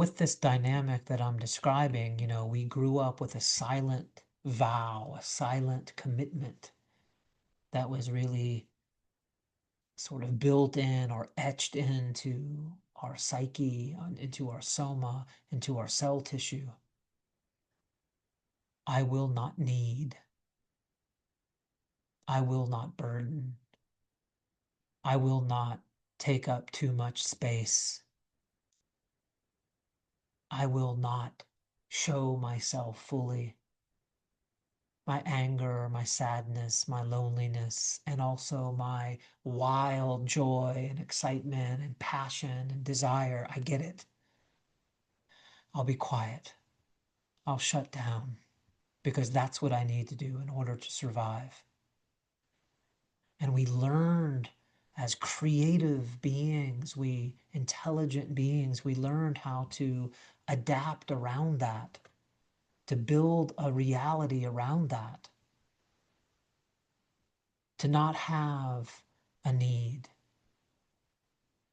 with this dynamic that I'm describing, we grew up with a silent vow, a silent commitment that was really sort of built in or etched into our psyche, into our soma, into our cell tissue. I will not need. I will not burden. I will not take up too much space. I will not show myself fully. My anger, my sadness, my loneliness, and also my wild joy and excitement and passion and desire. I get it. I'll be quiet. I'll shut down because that's what I need to do in order to survive. And we learned as creative beings, intelligent beings, we learned how to adapt around that, to build a reality around that, to not have a need.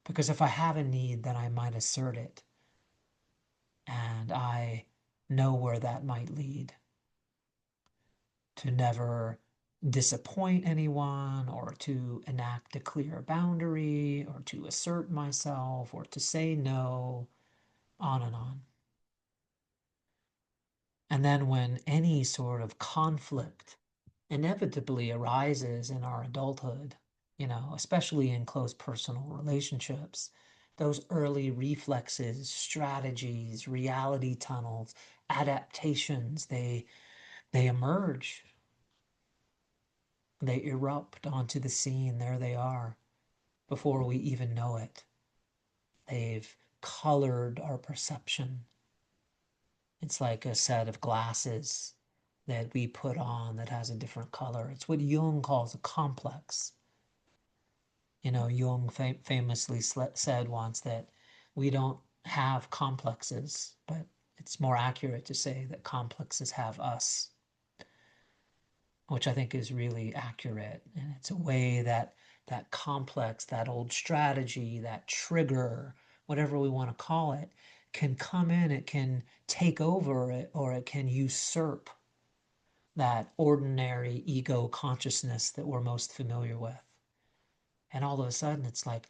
Because if I have a need, then I might assert it. And I know where that might lead. To never disappoint anyone, or to enact a clear boundary, or to assert myself, or to say no, on and on. And then when any sort of conflict inevitably arises in our adulthood, especially in close personal relationships, those early reflexes, strategies, reality tunnels, adaptations, they emerge. They erupt onto the scene. There they are before we even know it. They've colored our perception. It's like a set of glasses that we put on that has a different color. It's what Jung calls a complex. Jung famously said once that we don't have complexes, but it's more accurate to say that complexes have us, which I think is really accurate. And it's a way that that complex, that old strategy, that trigger, whatever we want to call it, can come in, it can take over it, or it can usurp that ordinary ego consciousness that we're most familiar with. And all of a sudden it's like,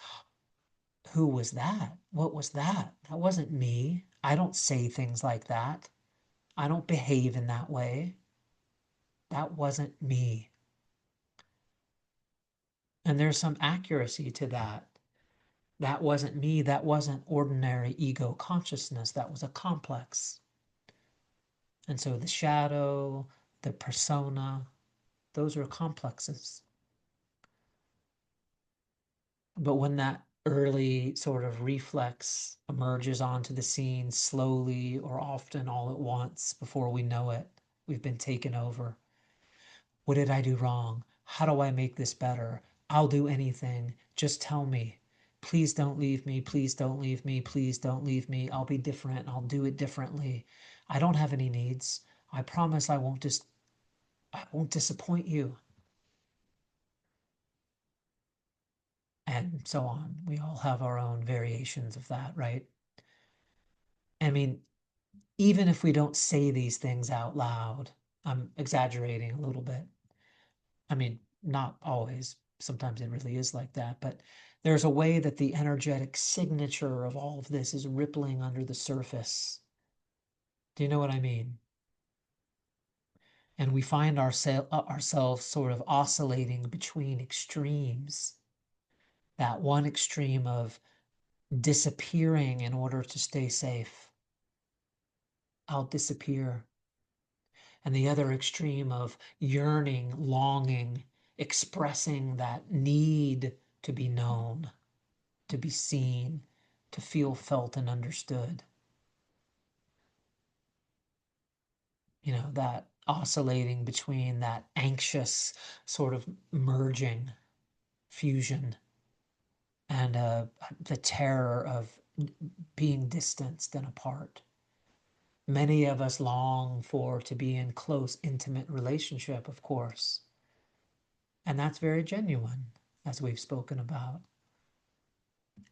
who was that? What was that? That wasn't me. I don't say things like that. I don't behave in that way. That wasn't me. And there's some accuracy to that. That wasn't me. That wasn't ordinary ego consciousness. That was a complex. And so the shadow, the persona, those are complexes. But when that early sort of reflex emerges onto the scene slowly or often all at once before we know it, we've been taken over. What did I do wrong? How do I make this better? I'll do anything. Just tell me. Please don't leave me. Please don't leave me. Please don't leave me. I'll be different. I'll do it differently. I don't have any needs. I promise I won't disappoint you. And so on. We all have our own variations of that, right? I mean, even if we don't say these things out loud, I'm exaggerating a little bit. I mean, not always. Sometimes it really is like that, but there's a way that the energetic signature of all of this is rippling under the surface. Do you know what I mean? And we find ourselves sort of oscillating between extremes. That one extreme of disappearing in order to stay safe. I'll disappear. And the other extreme of yearning, longing, expressing that need to be known, to be seen, to feel felt and understood. That oscillating between that anxious sort of merging, fusion, and the terror of being distanced and apart. Many of us long to be in close, intimate relationship, of course. And that's very genuine, as we've spoken about.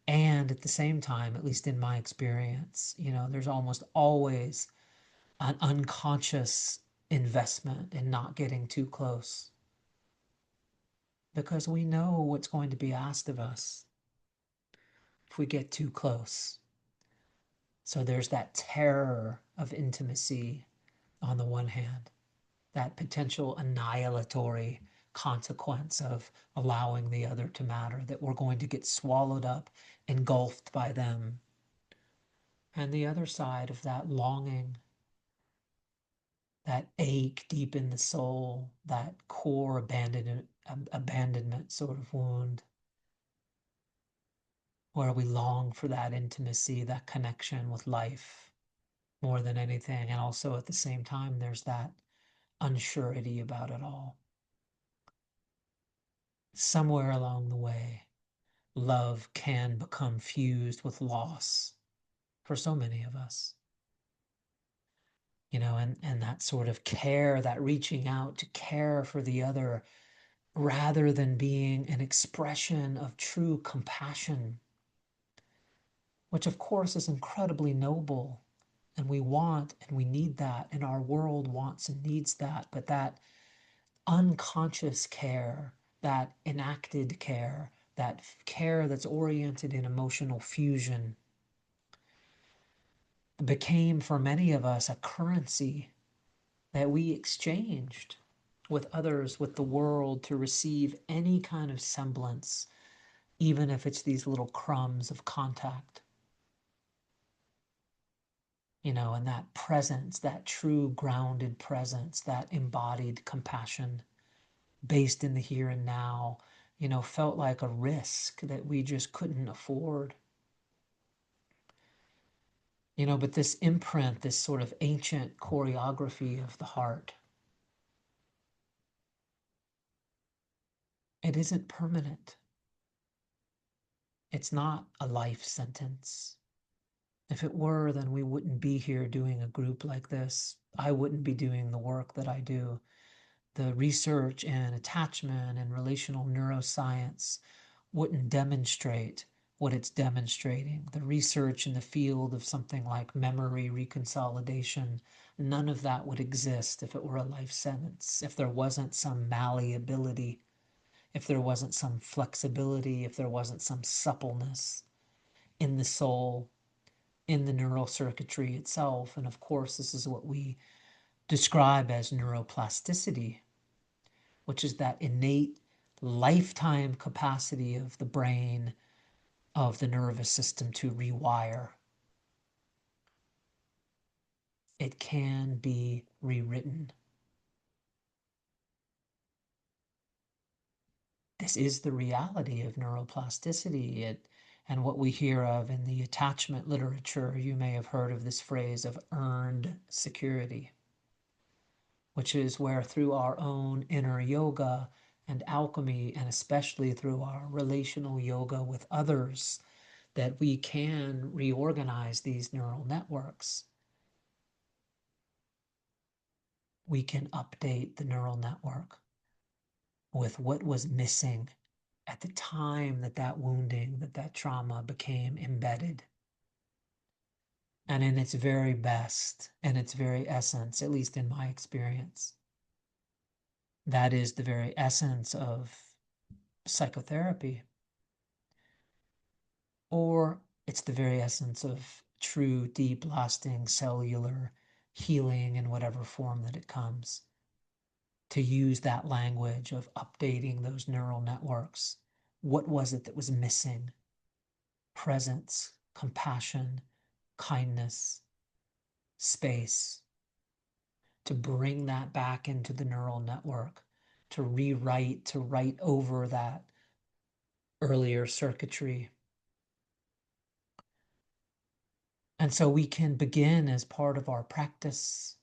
And at the same time, at least in my experience, there's almost always an unconscious investment in not getting too close because we know what's going to be asked of us if we get too close. So there's that terror of intimacy on the one hand, that potential annihilatory consequence of allowing the other to matter, that we're going to get swallowed up, engulfed by them. And the other side of that longing, that ache deep in the soul, that core abandonment sort of wound, where we long for that intimacy, that connection with life more than anything. And also at the same time, there's that unsurety about it all. Somewhere along the way, love can become fused with loss for so many of us. And that sort of care, that reaching out to care for the other, rather than being an expression of true compassion, which of course is incredibly noble. And we want and we need that, and our world wants and needs that. But that unconscious care, that enacted care, that care that's oriented in emotional fusion, became for many of us a currency that we exchanged with others, with the world, to receive any kind of semblance, even if it's these little crumbs of contact. And that presence, that true grounded presence, that embodied compassion based in the here and now, felt like a risk that we just couldn't afford. But this imprint, this sort of ancient choreography of the heart, it isn't permanent. It's not a life sentence. If it were, then we wouldn't be here doing a group like this. I wouldn't be doing the work that I do. The research in attachment and relational neuroscience wouldn't demonstrate what it's demonstrating. The research in the field of something like memory reconsolidation, none of that would exist if it were a life sentence, if there wasn't some malleability, if there wasn't some flexibility, if there wasn't some suppleness in the soul, in the neural circuitry itself. And of course, this is what we describe as neuroplasticity, which is that innate lifetime capacity of the brain, of the nervous system to rewire. It can be rewritten. This is the reality of neuroplasticity. And what we hear of in the attachment literature, you may have heard of this phrase of earned security, which is where through our own inner yoga and alchemy, and especially through our relational yoga with others, that we can reorganize these neural networks. We can update the neural network with what was missing at the time that wounding, that trauma became embedded. And in its very best, and its very essence, at least in my experience, that is the very essence of psychotherapy. Or it's the very essence of true, deep, lasting cellular healing in whatever form that it comes. To use that language of updating those neural networks. What was it that was missing? Presence, compassion, kindness, space. To bring that back into the neural network, to rewrite, to write over that earlier circuitry. And so we can begin as part of our practice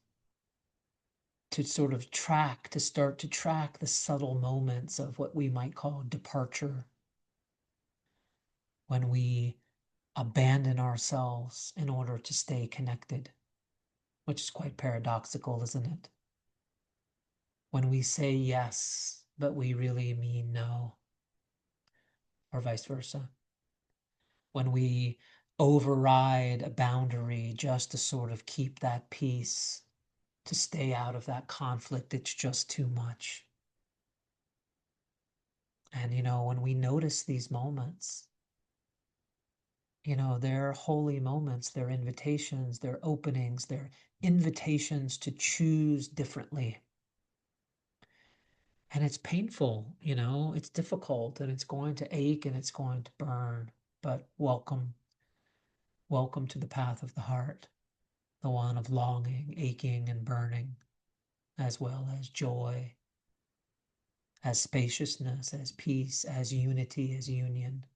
to sort of start to track the subtle moments of what we might call departure, when we abandon ourselves in order to stay connected, which is quite paradoxical, isn't it? When we say yes, but we really mean no, or vice versa. when we override a boundary just to sort of keep that peace, to stay out of that conflict, it's just too much. And, when we notice these moments, they're holy moments, they're invitations, they're openings, they're invitations to choose differently. And it's painful, it's difficult, and it's going to ache and it's going to burn. But welcome to the path of the heart, the one of longing, aching, and burning, as well as joy, as spaciousness, as peace, as unity, as union.